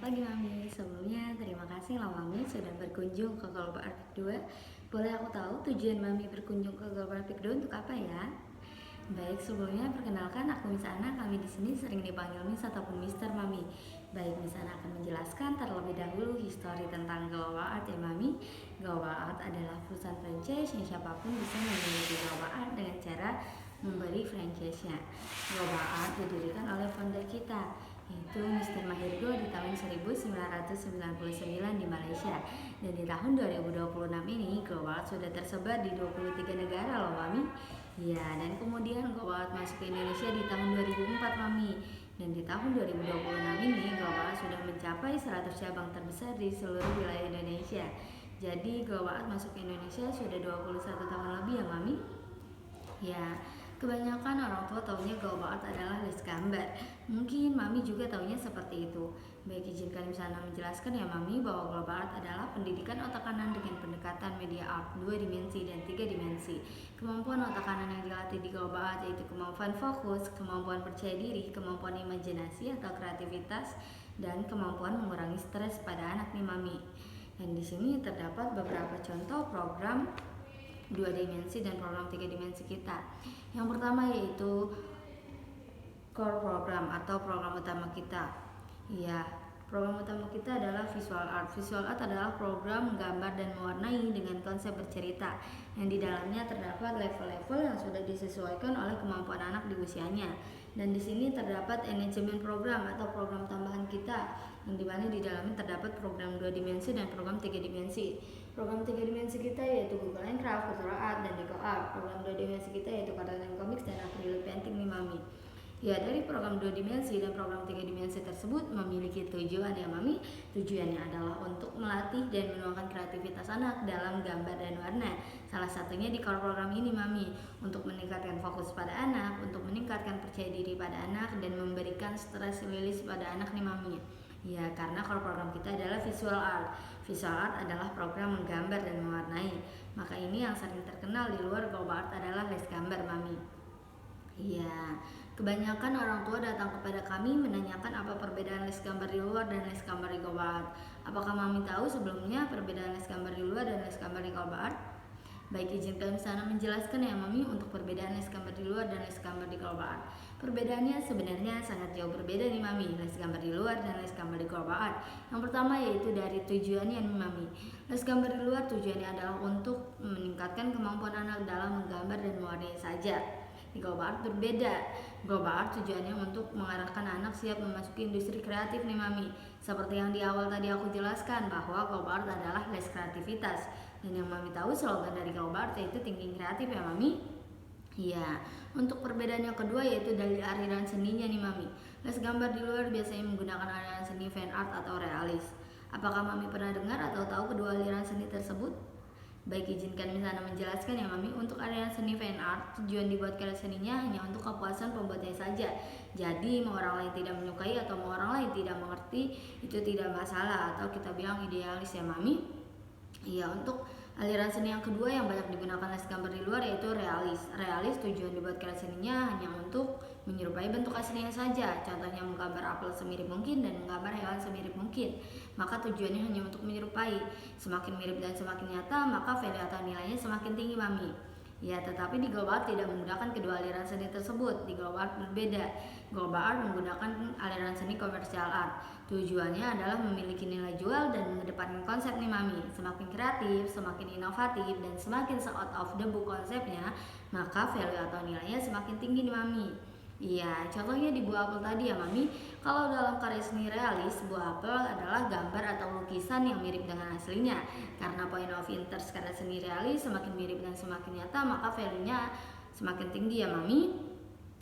pagi Mami. Sebelumnya terima kasih loh Mami sudah berkunjung ke Global Art Peak 2. Boleh aku tahu tujuan Mami berkunjung ke Global Art Peak 2 untuk apa ya? Baik, sebelumnya perkenalkan aku Miss Ana. Kami di sini sering dipanggil Miss ataupun Mister Mami. Baik, Miss Ana akan menjelaskan terlebih dahulu histori tentang Global Art ya Mami. Global Art adalah perusahaan franchise yang siapapun bisa memiliki Global Art dengan cara memberi franchise-nya. Global Art didirikan oleh founder kita, yaitu Mr. Mahirgo di tahun 1999 di Malaysia. Dan di tahun 2026 ini Global Art sudah tersebar di 23 negara loh Mami. Ya, dan kemudian Global Art masuk ke Indonesia di tahun 2004 Mami. Dan di tahun 2026 ini Global Art sudah mencapai 100 cabang terbesar di seluruh wilayah Indonesia. Jadi Global Art masuk ke Indonesia sudah 21 tahun lebih ya Mami. Ya, kebanyakan orang tua taunya Global Art adalah les gambar. Mungkin Mami juga taunya seperti itu. Baik, izinkan Misana menjelaskan ya Mami bahwa Global Art adalah pendidikan otak kanan dengan pendekatan media art 2 dimensi dan 3 dimensi. Kemampuan otak kanan yang dilatih di Global Art yaitu kemampuan fokus, kemampuan percaya diri, kemampuan imajinasi atau kreativitas, dan kemampuan mengurangi stres pada anak nih Mami. Dan di sini terdapat beberapa contoh program 2 dimensi dan program 3 dimensi kita. Yang pertama yaitu core program atau program utama kita. Ya, program utama kita adalah visual art. Visual art adalah program menggambar dan mewarnai dengan konsep bercerita, yang di dalamnya terdapat level-level yang sudah disesuaikan oleh kemampuan anak di usianya. Dan di sini terdapat enhancement program atau program tambahan kita, yang dimana di dalamnya terdapat program 2 dimensi dan program 3 dimensi. Program 3 dimensi kita yaitu Google Craft, Cultural Art, dan Deco Art. Program 2 dimensi kita yaitu Cartoon and Comics dan Acrylic Painting nih Mami. Ya, dari program 2 dimensi dan program 3 dimensi tersebut memiliki tujuan ya Mami. Tujuannya adalah untuk melatih dan menuangkan kreativitas anak dalam gambar dan warna. Salah satunya di core program ini Mami, untuk meningkatkan fokus pada anak, untuk meningkatkan percaya diri pada anak, dan memberikan stress release pada anak nih Mami. Ya, karena core program kita adalah visual art. Visual art adalah program menggambar dan mewarnai. Maka ini yang sering terkenal di luar Global Art adalah les gambar Mami. Iya, kebanyakan orang tua datang kepada kami menanyakan apa perbedaan les gambar di luar dan les gambar di Global Art. Apakah Mami tahu sebelumnya perbedaan les gambar di luar dan les gambar di Global Art? Baik, izinkan Sana menjelaskan ya Mami untuk perbedaan les gambar di luar dan les gambar di Global Art. Perbedaannya sebenarnya sangat jauh berbeda nih Mami, les gambar di luar dan les gambar di Global Art. Yang pertama yaitu dari tujuannya nih Mami. Les gambar di luar tujuannya adalah untuk meningkatkan kemampuan anak dalam menggambar dan mewarnai saja. Di Global Art berbeda. Global Art tujuannya untuk mengarahkan anak siap memasuki industri kreatif nih Mami. Seperti yang di awal tadi aku jelaskan bahwa Global Art adalah les kreativitas. Dan yang Mami tahu slogan dari Global Art yaitu thinking kreatif ya Mami. Iya, untuk perbedaan yang kedua yaitu dari aliran seninya nih Mami. Les gambar di luar biasanya menggunakan aliran seni fan art atau realis. Apakah Mami pernah dengar atau tahu kedua aliran seni tersebut? Baik, izinkan Misana menjelaskan ya Mami. Untuk aliran seni fan art, tujuan dibuat karya seninya hanya untuk kepuasan pembuatnya saja. Jadi mau orang lain tidak menyukai atau mau orang lain tidak mengerti, itu tidak masalah, atau kita bilang idealis ya Mami. Iya, untuk aliran seni yang kedua yang banyak digunakan les gambar di luar yaitu realis. Realis tujuan dibuat karya seninya hanya untuk menyerupai bentuk aslinya saja. Contohnya menggambar apel semirip mungkin dan menggambar hewan semirip mungkin. Maka tujuannya hanya untuk menyerupai. Semakin mirip dan semakin nyata, maka value atau nilainya semakin tinggi Mami. Ya, tetapi di Global Art tidak menggunakan kedua aliran seni tersebut. Di Global Art berbeda. Global Art menggunakan aliran seni komersial art. Tujuannya adalah memiliki nilai jual dan mengedepankan konsep nih Mami. Semakin kreatif, semakin inovatif, dan semakin out of the book konsepnya, maka value atau nilainya semakin tinggi nih Mami. Iya, contohnya di buah apel tadi ya Mami. Kalau dalam karya seni realis, buah apel adalah gambar atau lukisan yang mirip dengan aslinya. Karena point of interest karya seni realis semakin mirip dan semakin nyata, maka value-nya semakin tinggi ya Mami.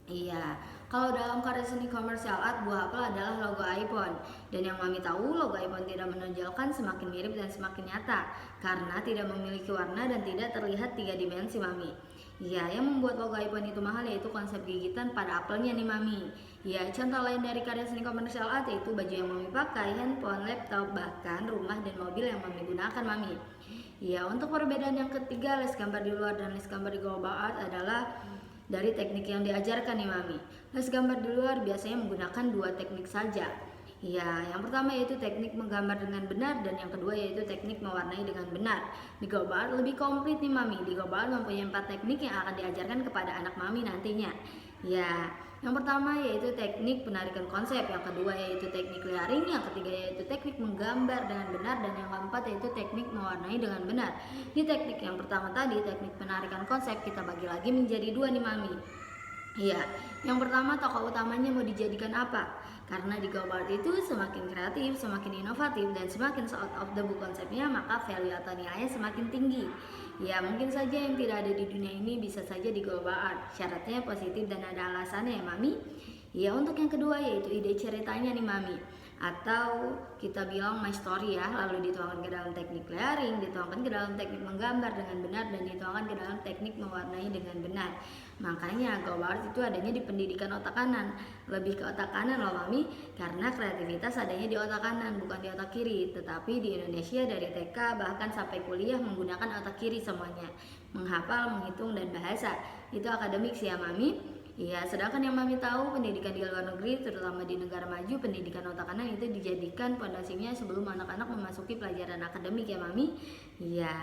Iya, kalau dalam karya seni komersial art, buah apel adalah logo iPhone. Dan yang Mami tahu, logo iPhone tidak menonjolkan, semakin mirip dan semakin nyata karena tidak memiliki warna dan tidak terlihat 3 dimensi Mami. Ya, yang membuat logo iPhone itu mahal yaitu konsep gigitan pada apelnya nih Mami. Ya, contoh lain dari karya seni komersial art yaitu baju yang Mami pakai, handphone, laptop, bahkan rumah dan mobil yang Mami gunakan Mami. Ya, untuk perbedaan yang ketiga les gambar di luar dan les gambar di Global Art adalah dari teknik yang diajarkan nih Mami. Les gambar di luar biasanya menggunakan 2 teknik saja, Ya, yang pertama yaitu teknik menggambar dengan benar dan yang kedua yaitu teknik mewarnai dengan benar. Di Global Art lebih komplit nih Mami. Di Global Art mempunyai 4 teknik yang akan diajarkan kepada anak Mami nantinya. Ya, yang pertama yaitu teknik penarikan konsep, yang kedua yaitu teknik layering, yang ketiga yaitu teknik menggambar dengan benar dan yang keempat yaitu teknik mewarnai dengan benar. Di teknik yang pertama tadi, teknik penarikan konsep, kita bagi lagi menjadi dua nih Mami. Iya, yang pertama tokoh utamanya mau dijadikan apa? Karena di Global Art itu semakin kreatif, semakin inovatif, dan semakin out of the book konsepnya, maka value atau nilainya semakin tinggi. Ya, mungkin saja yang tidak ada di dunia ini bisa saja di Global Art. Syaratnya positif dan ada alasannya ya Mami. Ya, untuk yang kedua yaitu ide ceritanya nih Mami, atau kita bilang my story ya, lalu dituangkan ke dalam teknik layering, dituangkan ke dalam teknik menggambar dengan benar, dan dituangkan ke dalam teknik mewarnai dengan benar. Makanya Global Art itu adanya di pendidikan otak kanan, lebih ke otak kanan loh Mami, karena kreativitas adanya di otak kanan bukan di otak kiri. Tetapi di Indonesia dari TK bahkan sampai kuliah menggunakan otak kiri semuanya, menghafal, menghitung, dan bahasa. Itu akademik sih ya Mami. Iya, sedangkan yang Mami tahu pendidikan di luar negeri, terutama di negara maju, pendidikan otak kanan itu dijadikan pondasinya sebelum anak-anak memasuki pelajaran akademik ya Mami. Iya.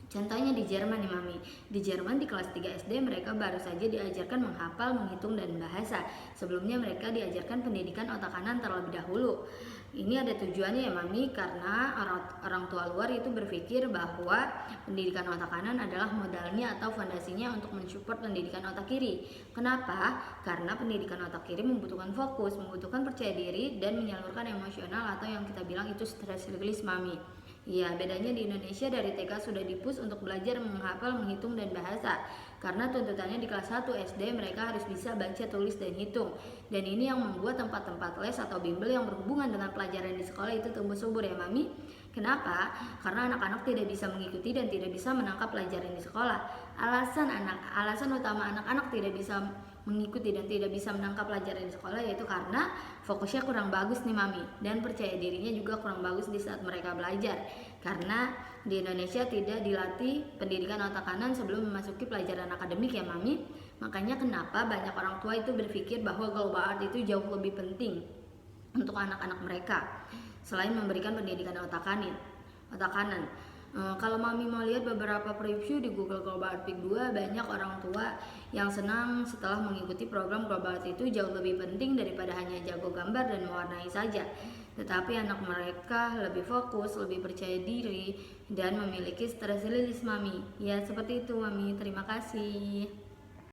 Contohnya di Jerman nih Mami. Di Jerman di kelas 3 SD mereka baru saja diajarkan menghafal, menghitung, dan bahasa. Sebelumnya mereka diajarkan pendidikan otak kanan terlebih dahulu. Ini ada tujuannya ya Mami, karena orang tua luar itu berpikir bahwa pendidikan otak kanan adalah modalnya atau fondasinya untuk mensupport pendidikan otak kiri. Kenapa? Karena pendidikan otak kiri membutuhkan fokus, membutuhkan percaya diri, dan menyalurkan emosional atau yang kita bilang itu stress release Mami. Iya, bedanya di Indonesia dari TK sudah dipus untuk belajar menghafal, menghitung, dan bahasa. Karena tuntutannya di kelas 1 SD mereka harus bisa baca, tulis, dan hitung. Dan ini yang membuat tempat-tempat les atau bimbel yang berhubungan dengan pelajaran di sekolah itu tumbuh subur ya Mami. Kenapa? Karena anak-anak tidak bisa mengikuti dan tidak bisa menangkap pelajaran di sekolah. Alasan utama anak-anak tidak bisa mengikuti dan tidak bisa menangkap pelajaran di sekolah yaitu karena fokusnya kurang bagus nih Mami, dan percaya dirinya juga kurang bagus di saat mereka belajar. Karena di Indonesia tidak dilatih pendidikan otak kanan sebelum memasuki pelajaran akademik ya Mami. Makanya kenapa banyak orang tua itu berpikir bahwa Global Art itu jauh lebih penting untuk anak-anak mereka selain memberikan pendidikan otak kanan. Kalau Mami mau lihat beberapa preview di Google Global Art Peak 2, banyak orang tua yang senang setelah mengikuti program Global Art itu jauh lebih penting daripada hanya jago gambar dan mewarnai saja. Tetapi anak mereka lebih fokus, lebih percaya diri, dan memiliki stress release Mami. Ya seperti itu Mami, terima kasih.